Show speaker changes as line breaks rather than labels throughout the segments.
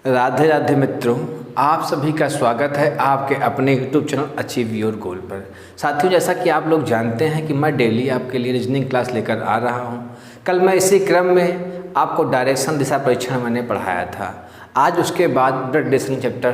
राधे राधे मित्रों, आप सभी का स्वागत है आपके अपने YouTube channel achieve your goal पर। साथियों, जैसा कि आप लोग जानते हैं कि मैं डेली आपके लिए रीजनिंग क्लास लेकर आ रहा हूं। कल मैं इसी क्रम में आपको डायरेक्शन दिशा परीक्षण मैंने पढ़ाया था। आज उसके बाद ब्लड रिलेशन चैप्टर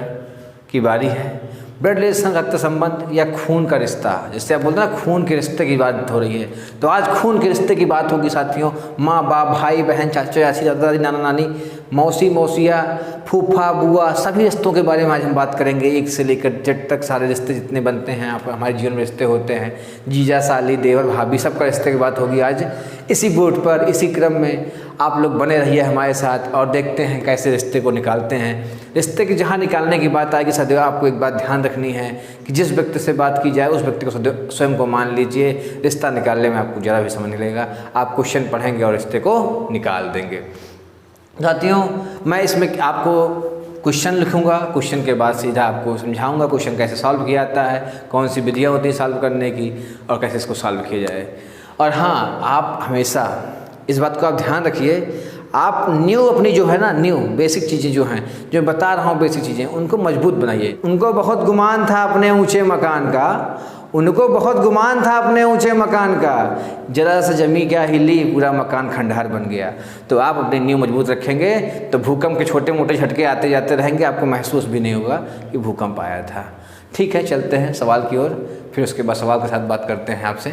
की बारी है। ब्लड रिलेशन रक्त संबंध या खून का रिश्ता, जिससे आप बोलते हैं ना खून के रिश्ते की बात हो रही है, तो आज खून के रिश्ते की बात होगी साथियों। माँ बाप, भाई बहन, चाचा चाची, दादा दादी, नाना नानी, मौसी मौसिया, फूफा बुआ, सभी रिश्तों के बारे में आज हम बात करेंगे। एक से लेकर जेड तक सारे रिश्ते जितने बनते हैं आप हमारे जीवन में रिश्ते होते हैं, जीजा साली देवर भाभी, सबका रिश्ते की बात होगी आज इसी बोर्ड पर। इसी क्रम में आप लोग बने रहिए हमारे साथ और देखते हैं कैसे रिश्ते को निकालते हैं। रिश्ते की जहाँ निकालने की बात आएगी सदैव आपको एक बात ध्यान रखनी है कि जिस व्यक्ति से बात की जाए उस व्यक्ति को सदैव स्वयं को मान लीजिए। रिश्ता निकालने में आपको ज़रा भी समझ नहीं लगेगा, आप क्वेश्चन पढ़ेंगे और रिश्ते को निकाल देंगे। साथियों, मैं इसमें आपको क्वेश्चन लिखूंगा, क्वेश्चन के बाद सीधा आपको समझाऊंगा क्वेश्चन कैसे सॉल्व किया जाता है, कौन सी विधियाँ होती हैं सॉल्व करने की और कैसे इसको सॉल्व किया जाए। और हाँ, आप हमेशा इस बात को आप ध्यान रखिए, आप न्यू अपनी जो है ना न्यू बेसिक चीज़ें जो हैं, जो बता रहा हूँ बेसिक चीज़ें, उनको मजबूत बनाइए। उनको बहुत गुमान था अपने ऊँचे मकान का, उनको बहुत गुमान था अपने ऊंचे मकान का, जरा सा जमी क्या हिली पूरा मकान खंडहर बन गया। तो आप अपनी नींव मजबूत रखेंगे तो भूकंप के छोटे मोटे झटके आते जाते रहेंगे, आपको महसूस भी नहीं होगा कि भूकंप आया था। ठीक है, चलते हैं सवाल की ओर, फिर उसके बाद सवाल के साथ बात करते हैं आपसे।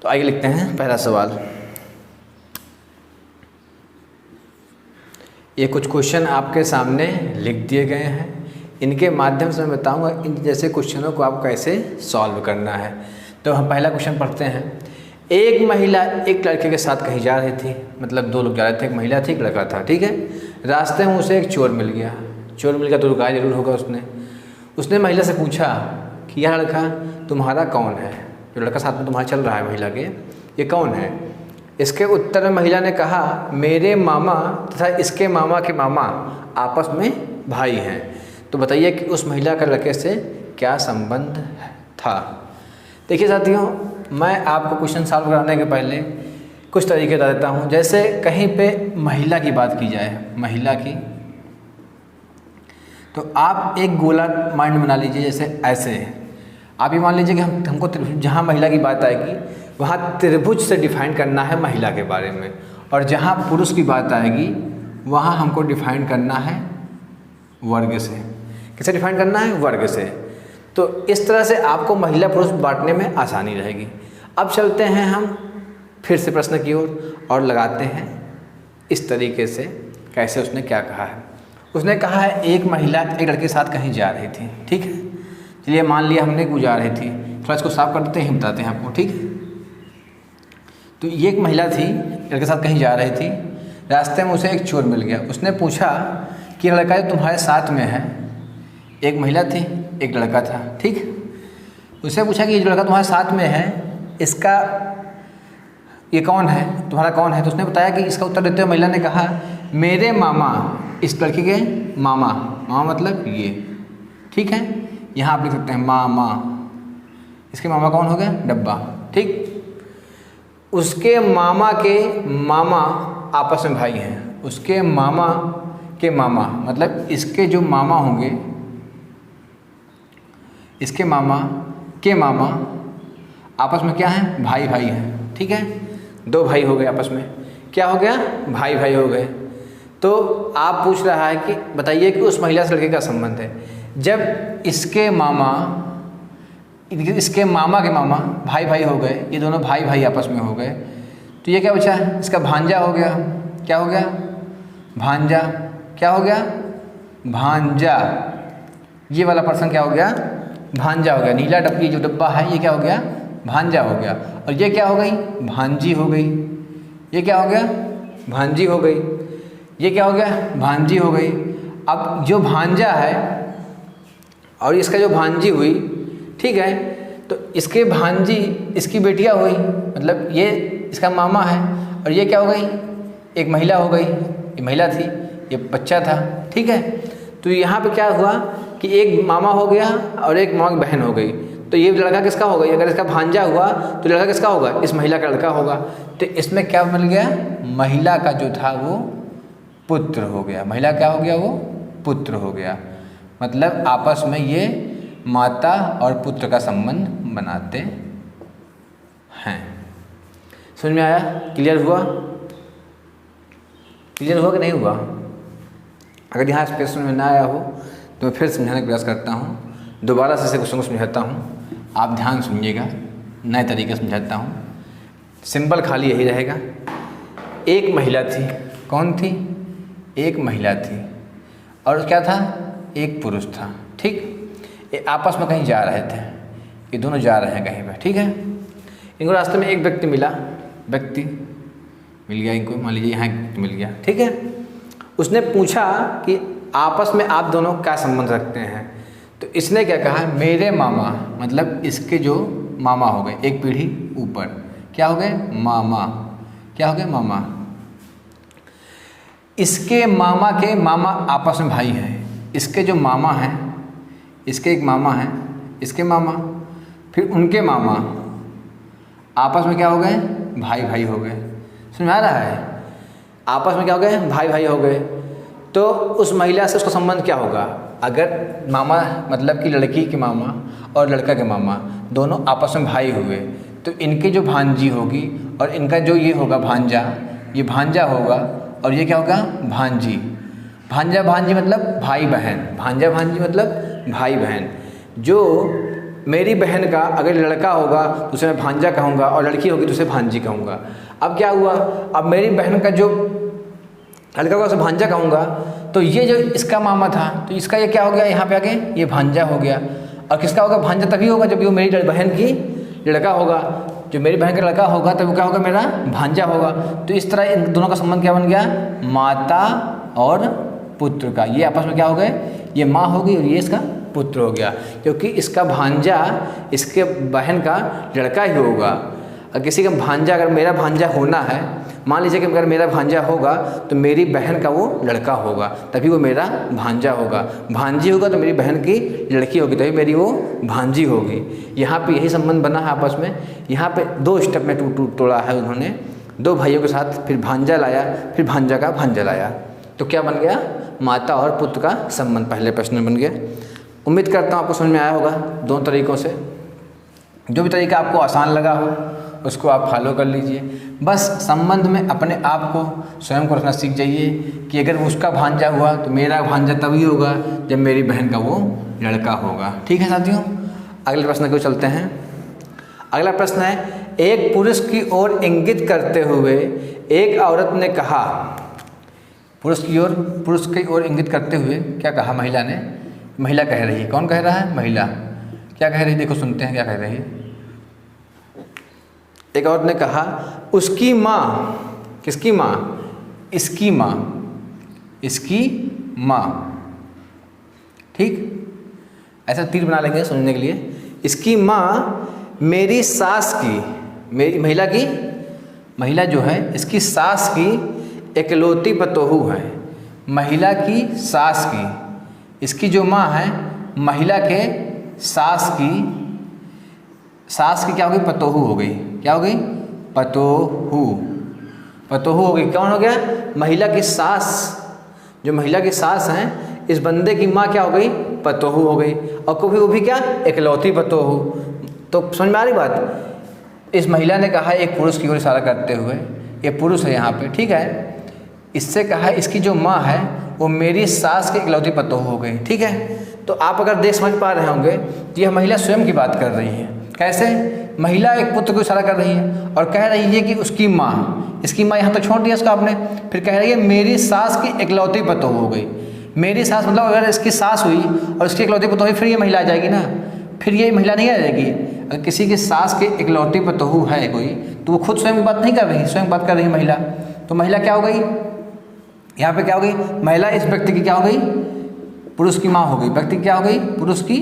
तो आइए लिखते हैं पहला सवाल। ये कुछ क्वेश्चन आपके सामने लिख दिए गए हैं, इनके माध्यम से मैं बताऊंगा इन जैसे क्वेश्चनों को आप कैसे सॉल्व करना है। तो हम पहला क्वेश्चन पढ़ते हैं। एक महिला एक लड़के के साथ कहीं जा रही थी, मतलब दो लोग जा रहे थे, एक महिला थी एक लड़का था, ठीक है। रास्ते में उसे एक चोर मिल गया। चोर मिल गया तो रुकाया जरूर होगा उसने महिला से पूछा कि यह लड़का तुम्हारा कौन है, जो लड़का साथ में तुम्हारा चल रहा है महिला के, ये कौन है। इसके उत्तर में महिला ने कहा, मेरे मामा तथा इसके मामा के मामा आपस में भाई हैं। तो बताइए कि उस महिला का लड़के से क्या संबंध था। देखिए साथियों, मैं आपको क्वेश्चन सॉल्व कराने के पहले कुछ तरीके बता देता हूँ। जैसे कहीं पे महिला की बात की जाए, महिला की, तो आप एक गोला माइंड बना लीजिए। जैसे ऐसे आप ये मान लीजिए कि हमको जहाँ महिला की बात आएगी वहाँ त्रिभुज से डिफाइन करना है महिला के बारे में, और जहाँ पुरुष की बात आएगी वहाँ हमको डिफाइन करना है वर्ग से। किसे डिफाइन करना है? वर्ग से। तो इस तरह से आपको महिला पुरुष बांटने में आसानी रहेगी। अब चलते हैं हम फिर से प्रश्न की ओर और लगाते हैं इस तरीके से कैसे उसने क्या कहा है। उसने कहा है एक महिला एक लड़के के साथ कहीं जा रही थी, ठीक है। चलिए मान लिया हमने कि वो जा रही थी, थोड़ा इसको साफ कर देते हैं, बताते हैं आपको, ठीक है। तो ये एक महिला थी, लड़के के साथ कहीं जा रही थी, रास्ते में उसे एक चोर मिल गया। उसने पूछा कि लड़का जो तुम्हारे साथ में है, एक महिला थी एक लड़का था, ठीक। उससे पूछा कि ये जो लड़का तुम्हारे साथ में है इसका ये कौन है, तुम्हारा कौन है। तो उसने बताया कि इसका उत्तर देते हुए महिला ने कहा, मेरे मामा, इस लड़की के मामा, मामा मतलब ये, ठीक है। यहाँ आप लिख सकते हैं मामा, इसके मामा कौन हो गया? डब्बा, ठीक। उसके मामा के मामा आपस में भाई हैं। उसके मामा के मामा मतलब इसके जो मामा होंगे, इसके मामा के मामा आपस में क्या हैं? भाई भाई हैं, ठीक है। दो भाई हो गए आपस में, क्या हो गया? भाई भाई हो गए। तो आप पूछ रहा है कि बताइए कि उस महिला से लड़के का संबंध है। जब इसके मामा के मामा भाई भाई हो गए, ये दोनों भाई भाई आपस में हो गए, तो ये क्या बचा? इसका भांजा हो गया। क्या हो गया? भांजा। क्या हो गया? भांजा। ये वाला पर्सन क्या हो गया? भांजा हो गया। नीला डब्बी जो डब्बा है ये क्या हो गया? भांजा हो गया। और ये क्या हो गई? भांजी हो गई। ये क्या हो गया? भांजी हो गई। ये क्या हो गया? भांजी हो गई। अब जो भांजा है और इसका जो भांजी हुई, ठीक है, तो इसके भांजी इसकी बेटियां हुई, मतलब ये इसका मामा है, और ये क्या हो गई? एक महिला हो गई। ये महिला थी, ये बच्चा था, ठीक है। तो यहाँ पे क्या हुआ कि एक मामा हो गया और एक मामा की बहन हो गई। तो ये लड़का किसका होगा? अगर इसका भांजा हुआ तो लड़का किसका होगा? इस महिला का लड़का होगा। तो इसमें क्या मिल गया? महिला का जो था वो पुत्र हो गया। महिला क्या हो गया? वो पुत्र हो गया। मतलब आपस में ये माता और पुत्र का संबंध बनाते हैं। समझ में आया? क्लियर हुआ? क्लियर हुआ कि नहीं हुआ? अगर यहाँ स्पेस में ना आया हो तो मैं फिर समझाने का प्रयास करता हूँ, दोबारा से इसे क्वेश्चन को समझाता हूँ, आप ध्यान सुनिएगा, नए तरीके से समझाता हूँ। सिंपल खाली यही रहेगा। एक महिला थी। कौन थी? एक महिला थी। और क्या था? एक पुरुष था। ठीक, ये आपस में कहीं जा रहे थे, ये दोनों जा रहे हैं कहीं पर। ठीक है, इनको रास्ते में एक व्यक्ति मिला, व्यक्ति मिल गया इनको, मान लीजिए यहाँ मिल गया। ठीक है, उसने पूछा कि आपस में आप दोनों क्या संबंध रखते हैं? तो इसने क्या कहा? मेरे मामा, मतलब इसके जो मामा हो गए, एक पीढ़ी ऊपर क्या हो गए? मामा। क्या हो गए? मामा। इसके मामा के मामा आपस में भाई हैं। इसके जो मामा हैं, इसके एक मामा हैं, इसके मामा, फिर उनके मामा आपस में क्या हो गए? भाई भाई हो गए। समझ आ रहा है? आपस में क्या हो गए? भाई भाई हो गए। तो उस महिला से उसका संबंध क्या होगा? अगर मामा मतलब कि लड़की के मामा और लड़का के मामा दोनों आपस में भाई हुए, तो इनकी जो भांजी होगी और इनका जो ये होगा भांजा, ये भांजा होगा और ये क्या होगा? भांजी। भांजा भांजी मतलब भाई बहन। भांजा भांजी मतलब भाई बहन। जो मेरी बहन का अगर लड़का होगा तो उसे मैं भांजा कहूँगा और लड़की होगी तो उसे भांजी कहूँगा। अब क्या हुआ? अब मेरी बहन का जो लड़का होगा उसे भांजा कहूँगा, तो ये जो इसका मामा था तो इसका ये क्या हो गया? यहाँ पे आके ये भांजा हो गया। और किसका होगा? भांजा तभी होगा जब वो मेरी बहन की लड़का होगा। जो मेरी बहन का लड़का होगा तब वो क्या होगा? मेरा भांजा होगा। तो इस तरह इन दोनों का संबंध क्या बन गया? माता और पुत्र का। ये आपस में क्या हो गए? ये माँ होगी और ये इसका पुत्र हो गया, क्योंकि इसका भांजा इसके बहन का लड़का ही होगा। अगर किसी का भांजा, अगर मेरा भांजा होना है, मान लीजिए कि अगर मेरा भांजा होगा तो मेरी बहन का वो लड़का होगा, तभी वो मेरा भांजा होगा। भांजी होगा तो मेरी बहन की लड़की होगी, तभी मेरी वो भांजी होगी। यहाँ पे यही संबंध बना है आपस में। यहाँ पे 2 स्टेप में तोड़ा है उन्होंने। 2 भाइयों के साथ फिर भांजा लाया, फिर भांजा का भांजा लाया, तो क्या बन गया? माता और पुत्र का संबंध पहले प्रश्न में बन गया। उम्मीद करता हूँ आपको समझ में आया होगा 2 तरीक़ों से। जो भी तरीका आपको आसान लगा हो उसको आप फॉलो कर लीजिए। बस संबंध में अपने आप को स्वयं को रखना सीख जाइए कि अगर उसका भांजा हुआ तो मेरा भांजा तभी होगा जब मेरी बहन का वो लड़का होगा। ठीक है साथियों, अगले प्रश्न को चलते हैं। अगला प्रश्न है, एक पुरुष की ओर इंगित करते हुए एक औरत ने कहा। पुरुष की ओर इंगित करते हुए क्या कहा महिला ने? महिला कह रही है। कौन कह रहा है? महिला। क्या कह रही है? देखो सुनते हैं क्या कह रही है। एक औरत ने कहा, उसकी माँ। किसकी माँ? इसकी माँ। इसकी माँ। ठीक, ऐसा तीर बना लेंगे सुनने के लिए। इसकी माँ मेरी सास की, मेरी महिला की, महिला जो है इसकी सास की इकलौती पतोहू है। महिला की सास की, इसकी जो माँ है महिला के सास की क्या हो गई? पतोहू हो गई। क्या हो गई? पतोहू। पतोहू हो गई। कौन हो गया? महिला की सास। जो महिला की सास हैं इस बंदे की माँ क्या हो गई? पतोहू हो गई। और कभी वो भी क्या? इकलौती पतोहू। तो समझ में आ रही बात? इस महिला ने कहा एक पुरुष की ओर इशारा करते हुए, ये पुरुष है यहाँ पे, ठीक है, इससे कहा इसकी जो माँ है वो मेरी सास की इकलौती पतोहू हो गई। ठीक है, तो आप अगर देख समझ पा रहे होंगे तो यह महिला स्वयं की बात कर रही है। कैसे? महिला एक पुत्र को इशारा कर रही है और कह रही है कि उसकी माँ, इसकी माँ यहाँ तो छोड़ दिया इसका आपने, फिर कह रही है मेरी सास की इकलौती पतोहू हो गई। मेरी सास मतलब अगर इसकी सास हुई और इसकी इकलौती पतोहू, फिर ये महिला आ जाएगी ना, फिर ये महिला नहीं आ जाएगी। अगर किसी की सास की इकलौती पतोहू है कोई, तो वो खुद स्वयं बात नहीं कर रही, स्वयं बात कर रही है महिला। तो महिला क्या हो गई? यहाँ पे क्या हो गई? महिला इस व्यक्ति की क्या हो गई? पुरुष की माँ हो गई। व्यक्ति क्या हो गई? पुरुष की।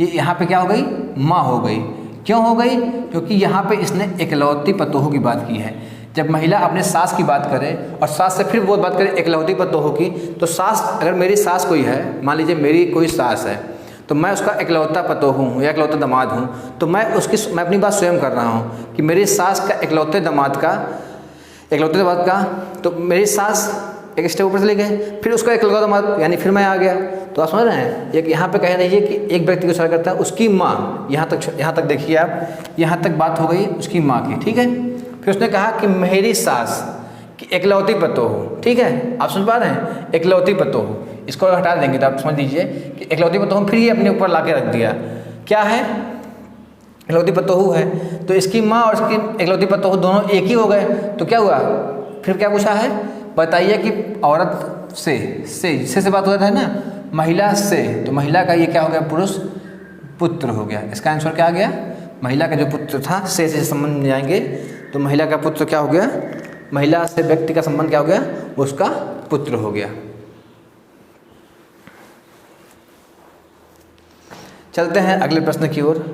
ये यहाँ पे क्या हो गई? माँ हो गई। क्यों हो गई? क्योंकि यहाँ पे इसने इकलौती पतोहू की बात की है। जब महिला अपने सास की बात करे और सास से फिर वो बात करे इकलौती पतोहू की, तो सास, अगर मेरी सास कोई है, मान लीजिए मेरी कोई सास है, तो मैं उसका इकलौता पतोहू हूँ या इकलौता दामाद हूँ, तो मैं अपनी बात स्वयं कर रहा हूँ कि मेरी सास का इकलौते दामाद का, तो मेरी सास एक स्टेप ऊपर चले गए, फिर उसका एक लगा दो यानी फिर मैं आ गया। तो आप समझ रहे हैं, एक यहाँ पे कह रही है कि एक व्यक्ति को इशारा करता है उसकी माँ, यहाँ तक देखिए आप, यहाँ तक बात हो गई उसकी माँ की, ठीक है। फिर उसने कहा कि मेरी सास की एकलौती पतोह हो, ठीक है, आप समझ पा रहे हैं, एकलौती पतोह हो, इसको हटा देंगे तो आप समझ लीजिए कि एकलौती पतोह, फिर ये अपने ऊपर ला के रख दिया, क्या है, एकलौती पतोह है, तो इसकी माँ और इसकी एकलौती पतोह दोनों एक ही हो गए। तो क्या हुआ, फिर क्या पूछा है, बताइए कि औरत से बात हो रहा है ना, महिला से, तो महिला का ये क्या हो गया, पुरुष पुत्र हो गया। इसका आंसर क्या आ गया, महिला का जो पुत्र था से संबंध में जाएंगे तो महिला का पुत्र क्या हो गया, महिला से व्यक्ति का संबंध क्या हो गया, उसका पुत्र हो गया। चलते हैं अगले प्रश्न की ओर।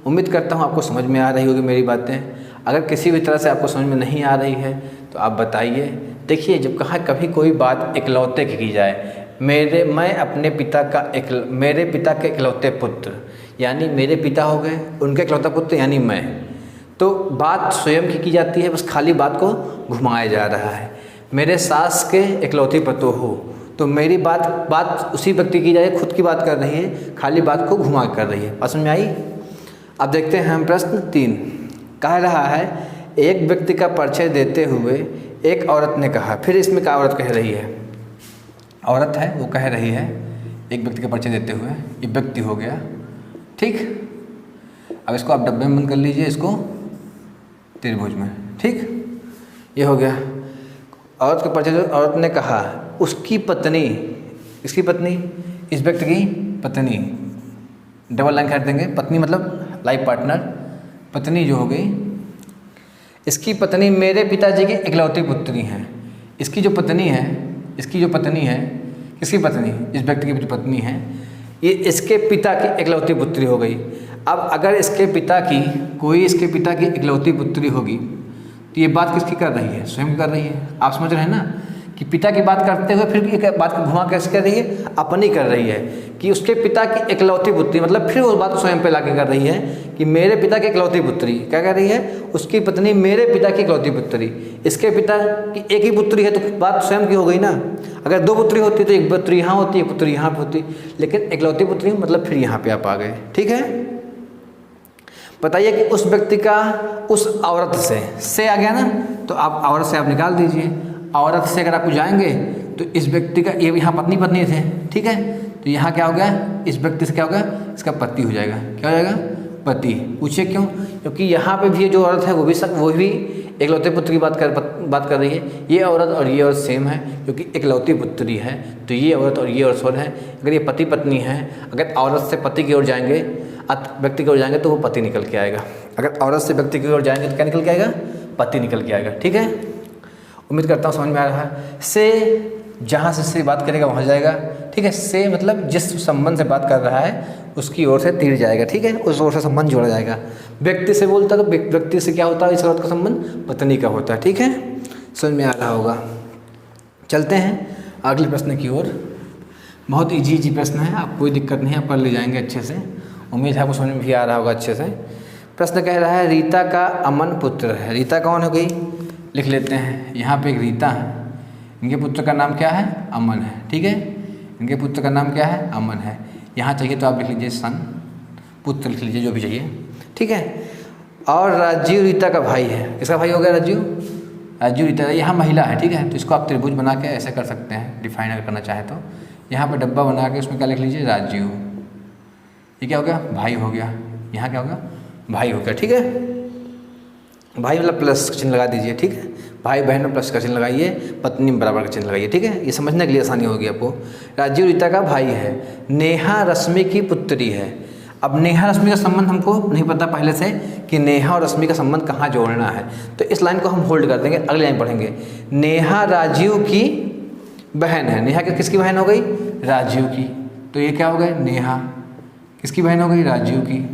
उम्मीद करता हूँ आपको समझ में आ रही होगी मेरी बातें। अगर किसी भी तरह से आपको समझ में नहीं आ रही है तो आप बताइए। देखिए, जब कहा कभी कोई बात इकलौते की जाए, मेरे पिता के इकलौते पुत्र, यानी मेरे पिता हो गए, उनके इकलौता पुत्र यानी मैं, तो बात स्वयं की जाती है, बस खाली बात को घुमाया जा रहा है। मेरे सास के इकलौती पतोह हो, तो मेरी बात उसी व्यक्ति की जाए, खुद की बात कर रही है, खाली बात को घुमा कर रही है। समझ में आई। अब देखते हैं हम प्रश्न 3। कह रहा है एक व्यक्ति का परिचय देते हुए एक औरत ने कहा, फिर इसमें क्या औरत कह रही है, औरत है वो कह रही है एक व्यक्ति का परिचय देते हुए, ये व्यक्ति हो गया, ठीक। अब इसको आप डब्बे में बंद कर लीजिए, इसको त्रिभुज में, ठीक, ये हो गया। औरत का परिचय, औरत ने कहा उसकी पत्नी, इसकी पत्नी, इस व्यक्ति की पत्नी, डबल लाइन कर देंगे, पत्नी मतलब लाइफ पार्टनर, पत्नी जो हो गई, इसकी पत्नी मेरे पिताजी की इकलौती पुत्री हैं। इसकी जो पत्नी है, किसकी पत्नी, इस व्यक्ति की जो पत्नी है, ये इसके पिता की इकलौती पुत्री हो गई। अब अगर इसके पिता की इकलौती पुत्री होगी तो ये बात किसकी कर रही है, स्वयं कर रही है। आप समझ रहे हैं ना कि पिता की बात करते हुए फिर एक बात को घुमा कैसे कर रही है, अपनी कर रही है कि उसके पिता की इकलौती पुत्री, मतलब फिर वो बात स्वयं पे लाके कर रही है कि मेरे पिता की इकलौती पुत्री, क्या कर रही है, उसकी पत्नी मेरे पिता की इकलौती पुत्री, इसके पिता की एक ही पुत्री है तो बात स्वयं की हो गई ना। अगर 2 पुत्री होती तो एक पुत्री यहाँ होती, एक पुत्री यहाँ पर होती, लेकिन इकलौती पुत्री मतलब फिर यहाँ पे आप आ गए, ठीक है। बताइए कि उस व्यक्ति का उस औरत से आ गया ना, तो आप औरत से आप निकाल दीजिए। औरत से अगर आप जाएंगे तो इस व्यक्ति का, ये यहाँ पत्नी थे, ठीक है, तो यहाँ क्या हो गया, इस व्यक्ति से क्या होगा, इसका पति हो जाएगा, क्या हो जाएगा, पति। पूछिए क्यों, क्योंकि यहाँ पे भी जो औरत है वो भी इकलौते पुत्र की बात कर रही है। ये औरत और ये औरत सेम है, क्योंकि इकलौती पुत्री है, तो ये औरत और ये औरत है। अगर ये पति पत्नी है, अगर औरत से पति की ओर जाएंगे, व्यक्ति की ओर जाएंगे तो वो पति निकल के आएगा। अगर औरत से व्यक्ति की ओर जाएंगे तो क्या निकल के आएगा, पति निकल के आएगा, ठीक है। उम्मीद करता हूँ समझ में आ रहा है। से जहाँ से बात करेगा वहाँ जाएगा, ठीक है। से मतलब जिस संबंध से बात कर रहा है उसकी ओर से तीर जाएगा, ठीक है, उस ओर से संबंध जोड़ा जाएगा। व्यक्ति से बोलता तो व्यक्ति से क्या होता है, इस औरत का संबंध पत्नी का होता है, ठीक है, समझ में आ रहा होगा। चलते हैं अगले प्रश्न की ओर। बहुत इजी प्रश्न है, आप कोई दिक्कत नहीं है, आप पढ़ ले जाएंगे अच्छे से। उम्मीद है आपको समझ में भी आ रहा होगा अच्छे से। प्रश्न कह रहा है रीता का अमन पुत्र है। रीता कौन हो गई, लिख लेते हैं। यहाँ पे एक रीता है, इनके पुत्र का नाम क्या है, अमन है, ठीक है। इनके पुत्र का नाम क्या है, अमन है। यहाँ चाहिए तो आप लिख लीजिए सन, पुत्र लिख लीजिए, जो भी चाहिए, ठीक है। और राजीव रीता का भाई है। किसका भाई हो गया, राजीव रीता। यहाँ महिला है, ठीक है, तो इसको आप त्रिभुज बना के ऐसे कर सकते हैं, डिफाइन अगर करना चाहे तो। यहाँ पर डब्बा बना के उसमें क्या लिख लीजिए, राजीव। ये क्या हो गया, भाई हो गया। यहाँ क्या होगा, भाई हो गया, ठीक है। भाई मतलब प्लस का चिन्ह लगा दीजिए, ठीक है। भाई बहन में प्लस का चिन्ह लगाइए, पत्नी में बराबर का चिन्ह लगाइए, ठीक है। ये समझने के लिए आसानी होगी आपको। राजीव रीता का भाई है। नेहा रश्मि की पुत्री है। अब नेहा रश्मि का संबंध हमको नहीं पता पहले से कि नेहा और रश्मि का संबंध कहाँ जोड़ना है, तो इस लाइन को हम होल्ड कर देंगे, अगली लाइन पढ़ेंगे। नेहा राजीव की बहन है। नेहा किसकी बहन हो गई, राजीव की, तो ये क्या हो गया, नेहा किसकी बहन हो गई, राजीव की।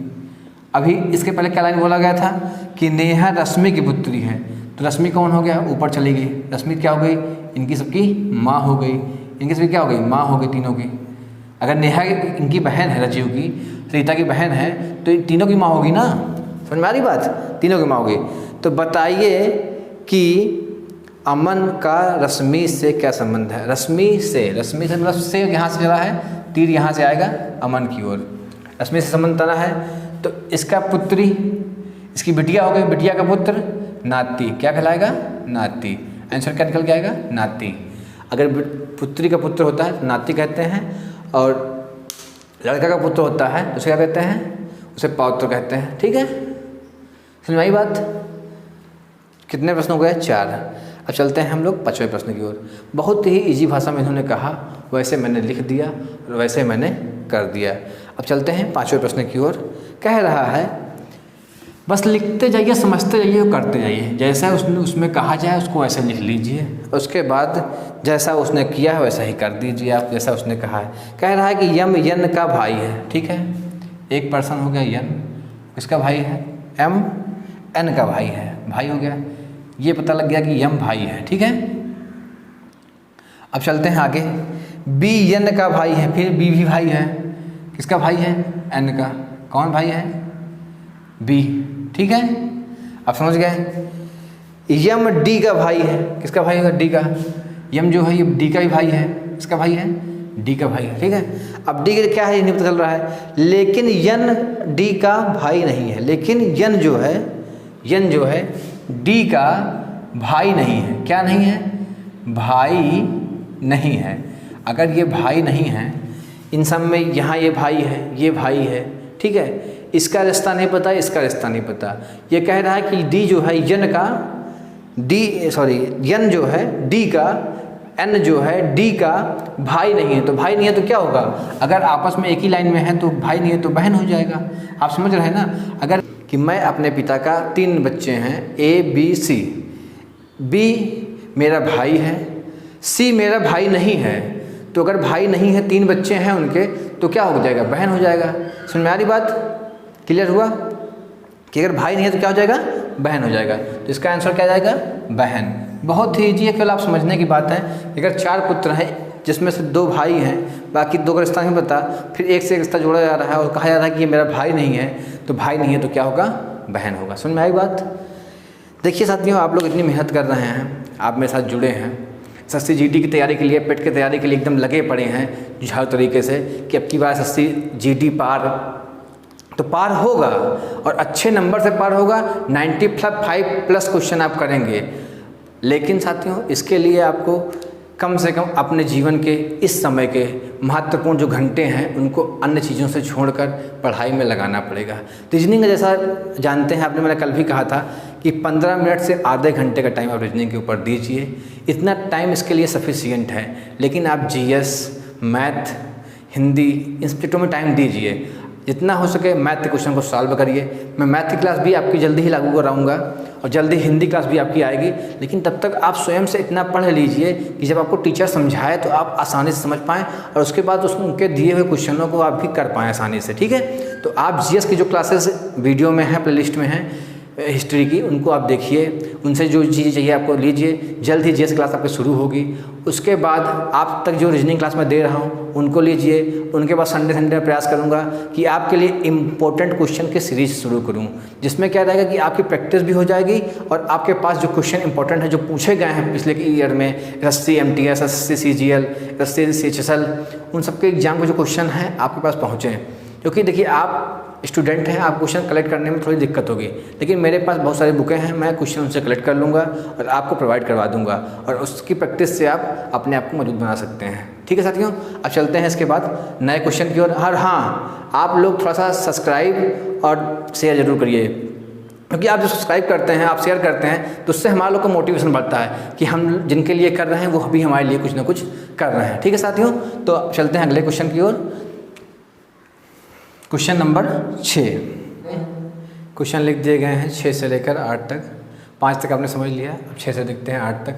अभी इसके पहले क्या लाइन बोला गया था कि नेहा रश्मि की पुत्री है, तो रश्मि कौन हो गया, ऊपर चली गई। रश्मि क्या हो गई, इनकी सबकी माँ हो गई। इनकी सबकी क्या हो गई, माँ हो गई तीनों की। अगर नेहा इनकी बहन है, राजीव की, रीता की बहन है, तो तीनों की माँ होगी ना। समझ में आ रही बात, तीनों की माँ होगी। तो बताइए कि अमन का रश्मि से क्या संबंध है? रश्मि से मतलब से यहाँ से चला है, तीर यहाँ से आएगा अमन की ओर, रश्मि से संबंध तना है। तो इसका पुत्री, इसकी बिटिया हो गई, बिटिया का पुत्र नाती, क्या कहलाएगा? नाती। आंसर क्या निकल के आएगा? नाती। अगर पुत्री का पुत्र होता है तो नाती कहते हैं, और लड़का का पुत्र होता है तो उसे क्या कहते हैं? उसे पौत्र कहते हैं। ठीक है, समझ में आई बात? कितने प्रश्न हो गए? 4। अब चलते हैं हम लोग 5वें प्रश्न की ओर। बहुत ही इजी भाषा में इन्होंने कहा, वैसे मैंने लिख दिया और वैसे मैंने कर दिया। अब चलते हैं 5वें प्रश्न की ओर। कह रहा है बस लिखते जाइए, समझते जाइए और करते जाइए। जैसा उसमें कहा जाए उसको वैसे लिख लीजिए, उसके बाद जैसा उसने किया है वैसा ही कर दीजिए आप, जैसा उसने कहा है। कह रहा है कि यम यन का भाई है। ठीक है, एक पर्सन हो गया यन, किसका भाई है? एम एन का भाई है, भाई हो गया। ये पता लग गया कि यम भाई है। ठीक है, अब चलते हैं आगे। बी एन का भाई है, फिर बी भी भाई है। किसका भाई है? एन का। कौन भाई है? बी। ठीक है, आप समझ गए। यम डी का भाई है। किसका भाई होगा? डी का। यम जो है ये डी का भी भाई है। किसका भाई है? डी का भाई है। ठीक है, अब डी का क्या है ये नहीं पता चल रहा है, लेकिन यन डी का भाई नहीं है। लेकिन यन जो है डी का भाई नहीं है। क्या नहीं है? भाई नहीं है। अगर ये भाई नहीं है, इन सब में यहाँ ये भाई है, ये भाई है। ठीक है, इसका रिश्ता नहीं पता, इसका रिश्ता नहीं पता। ये कह रहा है कि डी जो है यन का, यन जो है डी का, एन जो है डी का भाई नहीं है। तो भाई नहीं है तो क्या होगा? अगर आपस में एक ही लाइन में है तो भाई नहीं है तो बहन हो जाएगा। आप समझ रहे हैं ना? अगर कि मैं अपने पिता का 3 बच्चे हैं, ए बी सी। बी मेरा भाई है, सी मेरा भाई नहीं है। तो अगर भाई नहीं है, 3 बच्चे हैं उनके, तो क्या हो जाएगा? बहन हो जाएगा। समझ में आ रही बात? क्लियर हुआ कि अगर भाई नहीं है तो क्या हो जाएगा? बहन हो जाएगा। तो इसका आंसर क्या जाएगा? बहन। बहुत ही ईजी है, केवल आप समझने की बात है। अगर 4 पुत्र हैं जिसमें से 2 भाई हैं, बाकी 2 का रिश्ता नहीं पता, फिर एक से एक रिश्ता जोड़ा जा रहा है और कहा जा रहा है कि ये मेरा भाई नहीं है, तो भाई नहीं है तो क्या होगा? बहन होगा। समझ में आई बात? देखिए साथियों, आप लोग इतनी मेहनत कर रहे हैं, आप मेरे साथ जुड़े हैं, एसएससी जीडी की तैयारी के लिए, पेट की तैयारी के लिए एकदम लगे पड़े हैं हर तरीके से कि अब की बार एसएससी जीडी पार तो पार होगा, और अच्छे नंबर से पार होगा। 95+ क्वेश्चन आप करेंगे। लेकिन साथियों, इसके लिए आपको कम से कम अपने जीवन के इस समय के महत्वपूर्ण जो घंटे हैं उनको अन्य चीज़ों से छोड़कर पढ़ाई में लगाना पड़ेगा। रीजनिंग का जैसा जानते हैं, आपने, मैंने कल भी कहा था कि 15 मिनट से आधे घंटे का टाइम आप रीजनिंग के ऊपर दीजिए। इतना टाइम इसके लिए सफिशिएंट है। लेकिन आप जीएस, मैथ, हिंदी इन सब्जेक्टों में टाइम दीजिए। जितना हो सके मैथ के क्वेश्चन को सॉल्व करिए। मैं मैथ की क्लास भी आपकी जल्दी ही लागू कराऊंगा और जल्दी हिंदी क्लास भी आपकी आएगी। लेकिन तब तक आप स्वयं से इतना पढ़ लीजिए कि जब आपको टीचर समझाए तो आप आसानी से समझ पाएँ, और उसके बाद उनके दिए हुए क्वेश्चनों को आप भी कर पाएँ आसानी से। ठीक है, तो आप जीएस की जो क्लासेस वीडियो में हैं, प्लेलिस्ट में हैं हिस्ट्री की, उनको आप देखिए, उनसे जो चीज़ें चाहिए आपको लीजिए। जल्द ही जीएस क्लास आपकी शुरू होगी। उसके बाद आप तक जो रीजनिंग क्लास मैं दे रहा हूँ उनको लीजिए। उनके बाद संडे प्रयास करूँगा कि आपके लिए इम्पोर्टेंट क्वेश्चन की सीरीज शुरू करूँ, जिसमें क्या रहेगा कि आपकी प्रैक्टिस भी हो जाएगी और आपके पास जो क्वेश्चन इंपॉर्टेंट है जो पूछे गए हैं पिछले ईयर में, SSC MTS, SSC CGL, SSC CHSL, उन सबके एग्जाम के जो क्वेश्चन हैं आपके पास पहुँचें। क्योंकि देखिए, आप स्टूडेंट हैं, आप क्वेश्चन कलेक्ट करने में थोड़ी दिक्कत होगी, लेकिन मेरे पास बहुत सारी बुकें हैं, मैं क्वेश्चन उनसे कलेक्ट कर लूँगा और आपको प्रोवाइड करवा दूँगा, और उसकी प्रैक्टिस से आप अपने आप को मजबूत बना सकते हैं। ठीक है साथियों, अब चलते हैं इसके बाद नए क्वेश्चन की ओर। और हाँ, आप लोग थोड़ा सा सब्सक्राइब और शेयर जरूर करिए, क्योंकि आप जो सब्सक्राइब करते हैं, आप शेयर करते हैं, तो उससे हमारे लोग का मोटिवेशन बढ़ता है कि हम जिनके लिए कर रहे हैं वो भी हमारे लिए कुछ ना कुछ कर रहे हैं। ठीक है साथियों, तो चलते हैं अगले क्वेश्चन की ओर। Question number 6। क्वेश्चन लिख दिए गए हैं 6 से लेकर 8 तक। 5 तक आपने समझ लिया, अब 6 से देखते हैं 8 तक।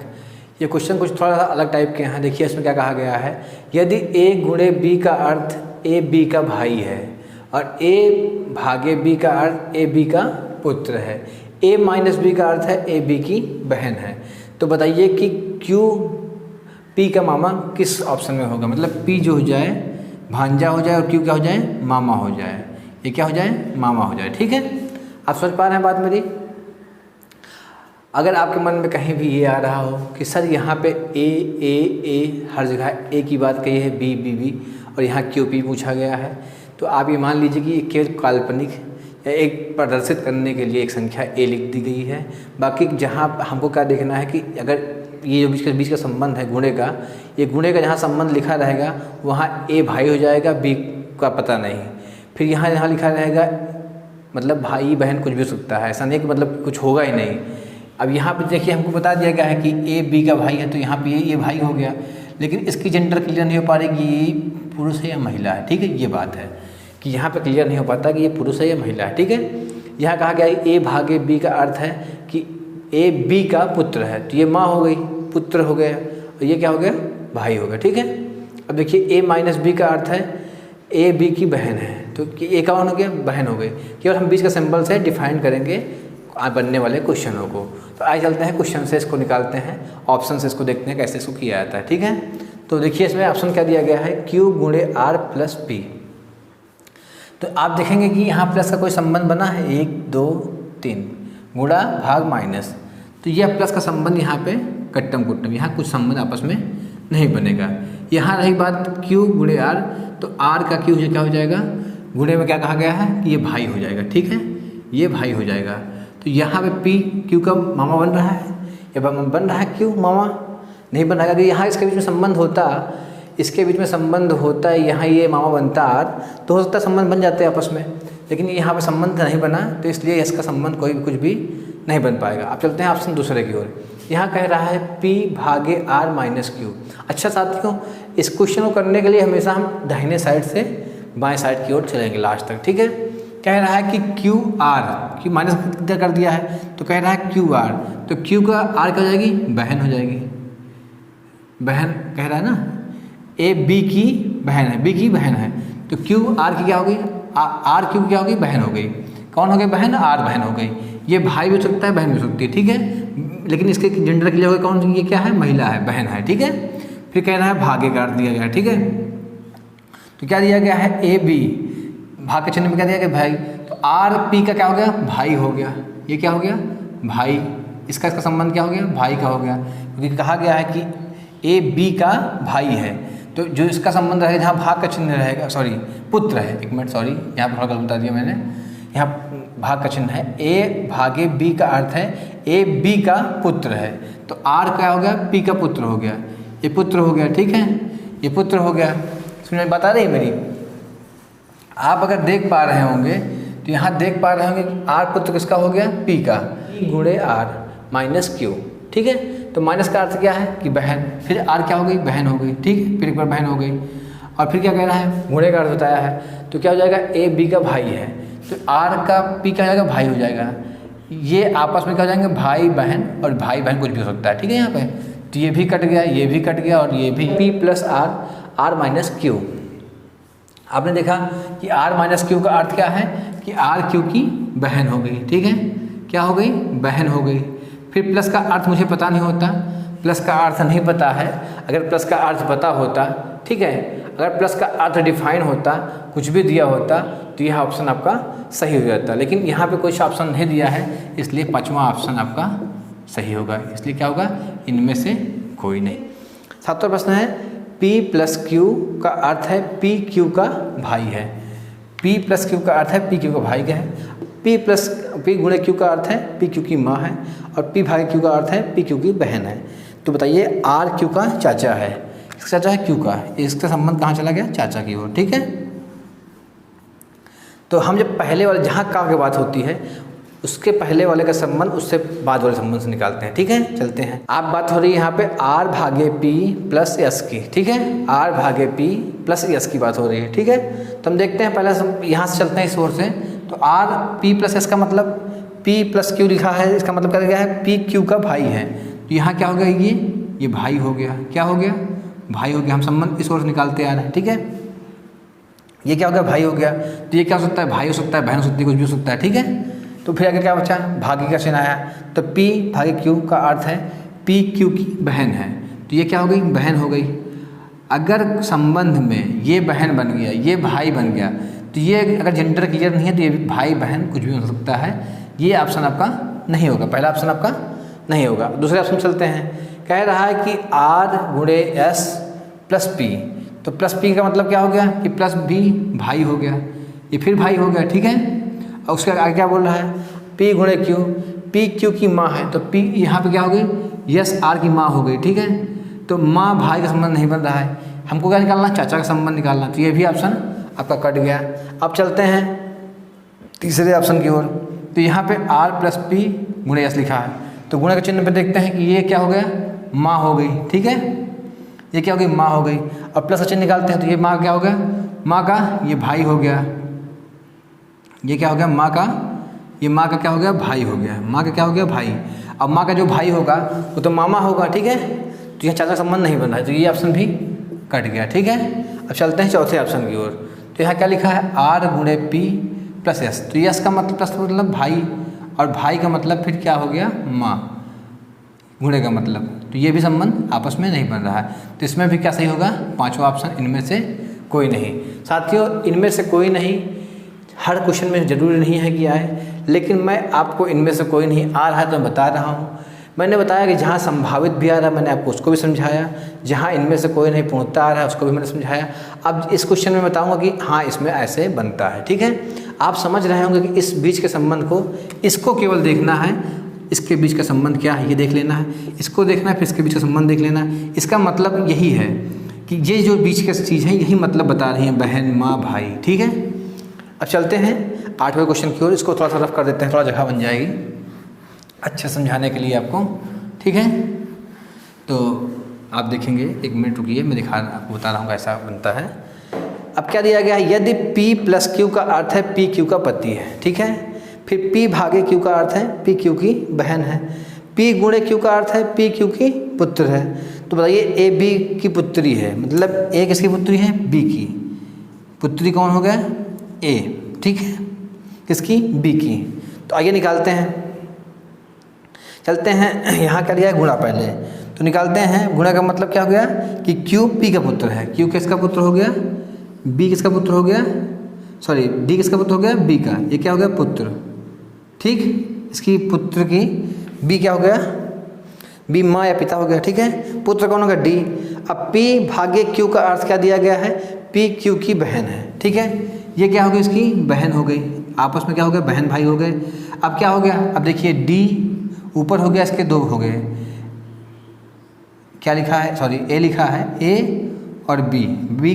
ये क्वेश्चन कुछ थोड़ा सा अलग टाइप के हैं। देखिए इसमें क्या कहा गया है, यदि A गुणे B का अर्थ A B का भाई है और A भागे B का अर्थ A B का पुत्र है, A माइनस B का अर्थ है A B की बहन है, तो बताइए कि Q P का मामा किस ऑप्शन में होगा। मतलब P जो हो जाए भांजा हो जाए और Q क्या हो जाए, मामा हो जाए। ये क्या हो जाए, मामा हो जाए। ठीक है, आप समझ पा रहे हैं बात मेरी। अगर आपके मन में कहीं भी ये आ रहा हो कि सर यहाँ पे ए हर जगह ए की बात कही है, बी और यहाँ क्यू पी पूछा गया है, तो आप ये मान लीजिए कि ये केवल काल्पनिक या एक प्रदर्शित करने के लिए एक संख्या ए लिख दी गई है। बाकी जहाँ हमको क्या देखना है कि अगर ये जो बीच का संबंध है गुणे का, ये गुणे का जहाँ संबंध लिखा रहेगा वहाँ ए भाई हो जाएगा, बी का पता नहीं। फिर यहाँ लिखा रहेगा मतलब भाई बहन कुछ भी हो सकता है, ऐसा नहीं कि मतलब कुछ होगा ही नहीं। अब यहाँ पे देखिए हमको बता दिया गया है कि ए बी का भाई है, तो यहाँ पे ये भाई हो गया, लेकिन इसकी जेंडर क्लियर नहीं हो पा रही कि ये पुरुष है या महिला है। ठीक है, ये बात है कि यहाँ पे क्लियर नहीं हो पाता कि ये पुरुष है या महिला है। ठीक है, यहाँ कहा गया है ए भागे बी का अर्थ है कि ए बी का पुत्र है, तो ये माँ हो गई, पुत्र हो गया, और ये क्या हो गया, भाई हो गया। ठीक है, अब देखिए ए माइनस बी का अर्थ है ए बी की बहन है, तो ए कौन हो गया, बहन हो गई। केवल हम बीच का सिंबल से डिफाइन करेंगे बनने वाले क्वेश्चनों को। तो आइए चलते हैं क्वेश्चन से इसको निकालते हैं, ऑप्शन से इसको देखते हैं कैसे इसको किया जाता है। ठीक है, तो देखिए इसमें ऑप्शन क्या दिया गया है, Q गुणे R प्लस P। तो आप देखेंगे कि यहाँ प्लस का कोई संबंध बना है, 1 2 3 गुणा भाग माइनस, तो यह प्लस का संबंध यहाँ पे कट्टम कुट्टम, यहाँ कुछ संबंध आपस में नहीं बनेगा। यहाँ रही बात Q गुणे R, तो R का Q क्या हो जाएगा, गुणे में क्या कहा गया है कि ये भाई हो जाएगा। ठीक है, ये भाई हो जाएगा, तो यहाँ पे P Q का मामा बन रहा है, या बन रहा है Q मामा नहीं बन रहा है। अगर यहाँ इसके बीच में संबंध होता, इसके बीच में संबंध होता है, यहाँ ये मामा बनता R, तो हो सकता है संबंध बन जाते हैं आपस में, लेकिन यहाँ पे संबंध नहीं बना, तो इसलिए इसका संबंध कोई भी कुछ भी नहीं बन पाएगा। अब चलते हैं ऑप्शन दूसरे की ओर। यहाँ कह रहा है P भागे R माइनस Q। अच्छा साथियों, इस क्वेश्चन को करने के लिए हमेशा हम दाहिने साइड से बाएँ साइड की ओर चलेंगे लास्ट तक। ठीक है, कह रहा है कि क्यू आर, क्यू माइनस कितना कर दिया है, तो कह रहा है क्यू आर, तो क्यू का आर क्या हो जाएगी, बहन हो जाएगी, बहन कह रहा है ना, ए बी की बहन है, बी की बहन है, तो क्यू आर की क्या हो गई, आर क्यू क्या हो गई, बहन हो गई। कौन हो गई बहन, आर बहन हो गई। ये भाई भी हो सकता है, बहन भी हो सकती है। ठीक है, लेकिन इसके जेंडर क्लियर हो गया, कौन, ये क्या है, महिला है, बहन है। ठीक है, फिर कह रहा है भागे का अर्थ दिया गया है। ठीक है, तो क्या दिया गया है, ए बी, भाग के चिन्ह में क्या दिया गया, भाई, तो आर पी का क्या हो गया, भाई हो गया, ये क्या हो गया, भाई, इसका संबंध क्या हो गया, भाई का हो गया, क्योंकि कहा गया है कि ए बी का भाई है, तो जो इसका संबंध रहेगा, जहाँ भाग का चिन्ह रहेगा, सॉरी पुत्र है, एक मिनट सॉरी, यहाँ पर थोड़ा गलत बता दिया मैंने, यहाँ भाग का चिन्ह है, ए भागे बी का अर्थ है ए बी का पुत्र है, तो आर क्या हो गया, पी का पुत्र हो गया, ये पुत्र हो गया। ठीक है, ये पुत्र हो गया, समझ में बता रही है मेरी। आप अगर देख पा रहे होंगे तो यहाँ देख पा रहे होंगे कि आर पुत्र किसका हो गया, पी का, गुणे आर माइनस क्यू। ठीक है, तो माइनस का अर्थ क्या है कि बहन, फिर आर क्या हो गई, बहन हो गई। ठीक है, फिर एक बार बहन हो गई, और फिर क्या कह रहा है, गुणे का अर्थ बताया है, तो क्या हो जाएगा, ए बी का भाई है, तो आर का पी का जाएगा, भाई हो जाएगा। ये आपस में क्या हो जाएंगे, भाई बहन, और भाई बहन कुछ भी हो सकता है। ठीक है, यहाँ पे तो ये भी कट गया, ये भी कट गया, और ये भी, P plus R, R minus Q. आपने देखा कि R माइनस क्यू का अर्थ क्या है कि R क्यू की बहन हो गई। ठीक है, क्या हो गई, बहन हो गई। फिर प्लस का अर्थ मुझे पता नहीं होता, प्लस का अर्थ नहीं पता है, अगर प्लस का अर्थ पता होता, ठीक है, अगर प्लस का अर्थ डिफाइन होता, कुछ भी दिया होता, तो यह ऑप्शन आपका सही हो जाता, लेकिन यहाँ पे कुछ ऑप्शन नहीं दिया है, इसलिए पाँचवा ऑप्शन आपका सही होगा। इसलिए क्या होगा, इनमें से कोई नहीं। सातवां प्रश्न है, P प्लस क्यू का अर्थ है P क्यू का भाई है। P प्लस क्यू का अर्थ है P क्यू का भाई का है। P गुणे क्यू का अर्थ है P क्यू की माँ है, और P भागे क्यू का अर्थ है P क्यू की बहन है। तो बताइए R क्यू का चाचा है, इसका चाचा है क्यू का, इसका संबंध कहाँ चला गया, चाचा की ओर। ठीक है, तो हम जब पहले वाले जहाँ का की बात होती है, उसके पहले वाले का संबंध उससे बाद वाले संबंध से निकालते हैं। ठीक है, चलते हैं। आप बात हो रही है यहाँ पे R भागे P प्लस S की। ठीक है, R भागे P प्लस S की बात हो रही है। ठीक है, तो हम देखते हैं, पहले यहाँ से चलते हैं इस ओर से। तो R P प्लस S का मतलब P प्लस Q लिखा है, इसका मतलब क्या है, P Q का भाई है। तो यहाँ क्या हो गया, ये भाई हो गया, क्या हो गया, भाई हो गया। हम संबंध इस ओर से निकालते आ रहे हैं। ठीक है, ये क्या हो गया, भाई हो गया। तो ये क्या हो सकता है, भाई हो सकता है, बहन हो सकती है, कुछ भी हो सकता है। ठीक है, तो फिर आगे क्या बचा, भागी का चिन्ह आया, तो P भागे Q का अर्थ है P Q की बहन है, तो ये क्या हो गई, बहन हो गई। अगर संबंध में ये बहन बन गया, ये भाई बन गया, तो ये अगर जेंडर क्लियर नहीं है, तो ये भी भाई बहन कुछ भी हो सकता है। ये ऑप्शन आपका नहीं होगा, पहला ऑप्शन आपका नहीं होगा। दूसरे ऑप्शन चलते हैं, कह रहा है कि R गुणे S प्लस P, तो प्लस P का मतलब क्या हो गया कि प्लस B भाई हो गया, ये फिर भाई हो गया, ठीक है। और उसके आगे क्या बोल रहा है, P गुणे Q, P Q की माँ है, तो P यहाँ पे क्या हो गई, S R की माँ हो गई, ठीक है। तो माँ भाई का संबंध नहीं बन रहा है, हमको क्या निकालना, चाचा का संबंध निकालना, तो ये भी ऑप्शन आपका कट गया। अब चलते हैं तीसरे ऑप्शन की ओर, तो यहाँ पे R प्लस P गुणे S लिखा है, तो गुणे के चिन्ह पे देखते हैं कि ये क्या हो गया, माँ हो गई, ठीक है, ये क्या हो गई, माँ हो गई। अब प्लस का चिन्ह निकालते हैं, तो ये माँ क्या हो गया, माँ का ये भाई हो गया, ये क्या हो गया, माँ का, ये माँ का क्या हो गया, भाई हो गया, माँ का क्या हो गया, भाई। अब माँ का जो भाई होगा वो तो मामा होगा, ठीक है, तो यहाँ चाचा संबंध नहीं बन रहा है, तो ये ऑप्शन भी कट गया, ठीक है। अब चलते हैं चौथे ऑप्शन की ओर, तो यहाँ क्या लिखा है, R गुणे P प्लस S, तो S का मतलब प्लस मतलब भाई, और भाई का मतलब फिर क्या हो गया, माँ, गुणे का मतलब, तो ये भी संबंध आपस में नहीं बन रहा है, तो इसमें भी क्या सही होगा, पांचवा ऑप्शन, इनमें से कोई नहीं। साथियों, इनमें से कोई नहीं हर क्वेश्चन में ज़रूरी नहीं है कि आए, लेकिन मैं आपको इनमें से कोई नहीं आ रहा है तो मैं बता रहा हूँ। मैंने बताया कि जहाँ संभावित भी आ रहा है मैंने आपको उसको भी समझाया, जहाँ इनमें से कोई नहीं पूर्णता आ रहा है उसको भी मैंने समझाया। अब इस क्वेश्चन में बताऊँगा कि हाँ इसमें ऐसे बनता है, ठीक है। आप समझ रहे होंगे कि इस बीच के संबंध को, इसको केवल देखना है, इसके बीच का संबंध क्या है ये देख लेना है, इसको देखना है, फिर इसके बीच का संबंध देख लेना है। इसका मतलब यही है कि ये जो बीच की चीज़ है यही मतलब बता रही है, बहन, माँ, भाई, ठीक है। अब चलते हैं 8वें क्वेश्चन की ओर, इसको थोड़ा सा रफ कर देते हैं, थोड़ा जगह बन जाएगी अच्छे समझाने के लिए आपको, ठीक है। तो आप देखेंगे, एक मिनट रुकिए, मैं आपको बता रहा हूँ कैसा बनता है। अब क्या दिया गया है, यदि P प्लस Q का अर्थ है P Q का पति है, ठीक है, फिर P भागे Q का अर्थ है P Q की बहन है, P गुणे Q का अर्थ है P Q की पुत्र है, तो बताइए A B की पुत्री है, मतलब A किसकी पुत्री है, B की पुत्री, कौन हो गया, A, ठीक है, किसकी, B की। तो आइए निकालते हैं, चलते हैं, यहाँ क्या लिया है, गुणा पहले, तो निकालते हैं। गुणा का मतलब क्या हो गया कि Q P का पुत्र है, Q किसका पुत्र हो गया, B किसका पुत्र हो गया, सॉरी D किसका पुत्र हो गया, B का, ये क्या हो गया, पुत्र, ठीक, इसकी पुत्र की B क्या हो गया, B माँ या पिता हो गया, ठीक है। पुत्र कौन होगा, D। अब P भागे Q का अर्थ क्या दिया गया है, P Q की बहन है, ठीक है, ये क्या हो गई, इसकी बहन हो गई, आपस में क्या हो गया, बहन भाई हो गए। अब क्या हो गया, अब देखिए D ऊपर हो गया, इसके दो हो गए, क्या लिखा है, सॉरी A लिखा है, A और B,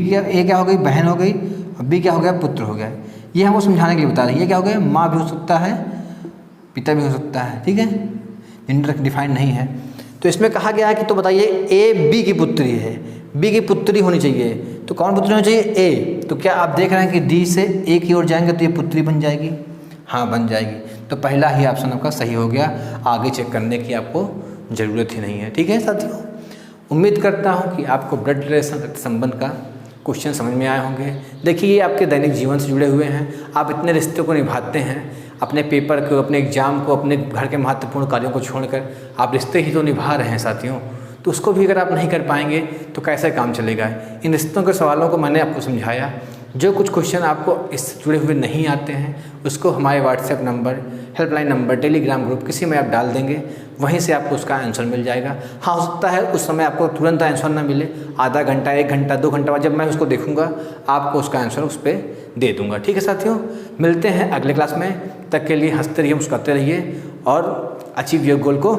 क्या, A क्या हो गई, बहन हो गई, और B क्या हो गया, पुत्र हो गया। ये हमको समझाने के लिए बता रही है, ये क्या हो गया, माँ भी हो सकता है, पिता भी हो सकता है, ठीक है, जेंडर डिफाइंड नहीं है। तो इसमें कहा गया है कि तो बताइए A B की पुत्री है, B की पुत्री होनी चाहिए, तो कौन पुत्री होनी चाहिए, A। तो क्या आप देख रहे हैं कि D से A की ओर जाएंगे तो ये पुत्री बन जाएगी, हाँ बन जाएगी, तो पहला ही ऑप्शन आपका सही हो गया, आगे चेक करने की आपको ज़रूरत ही नहीं है, ठीक है साथियों। उम्मीद करता हूँ कि आपको ब्लड रिलेशन, रक्त संबंध का क्वेश्चन समझ में आए होंगे। देखिए ये आपके दैनिक जीवन से जुड़े हुए हैं, आप इतने रिश्तों को निभाते हैं, अपने पेपर को, अपने एग्जाम को, अपने घर के महत्वपूर्ण कार्यों को छोड़कर आप रिश्ते ही तो निभा रहे हैं साथियों, तो उसको भी अगर आप नहीं कर पाएंगे तो कैसे काम चलेगा। इन रिश्तों के सवालों को मैंने आपको समझाया, जो कुछ क्वेश्चन आपको इससे जुड़े हुए नहीं आते हैं उसको हमारे WhatsApp number, helpline number, Telegram group किसी में आप डाल देंगे, वहीं से आपको उसका आंसर मिल जाएगा। हाँ, हो सकता है उस समय आपको तुरंत आंसर ना मिले, आधा घंटा, 1 घंटा, 2 घंटा बाद जब मैं उसको देखूंगा आपको उसका आंसर उस पर दे दूंगा, ठीक है साथियों। मिलते हैं अगले क्लास में, तक के लिए हंसते रहिए, मुस्कुराते रहिए और अचीव योर गोल को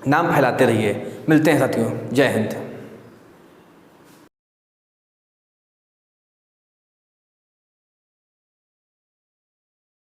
नाम फैलाते रहिए। मिलते हैं साथियों, जय हिंद।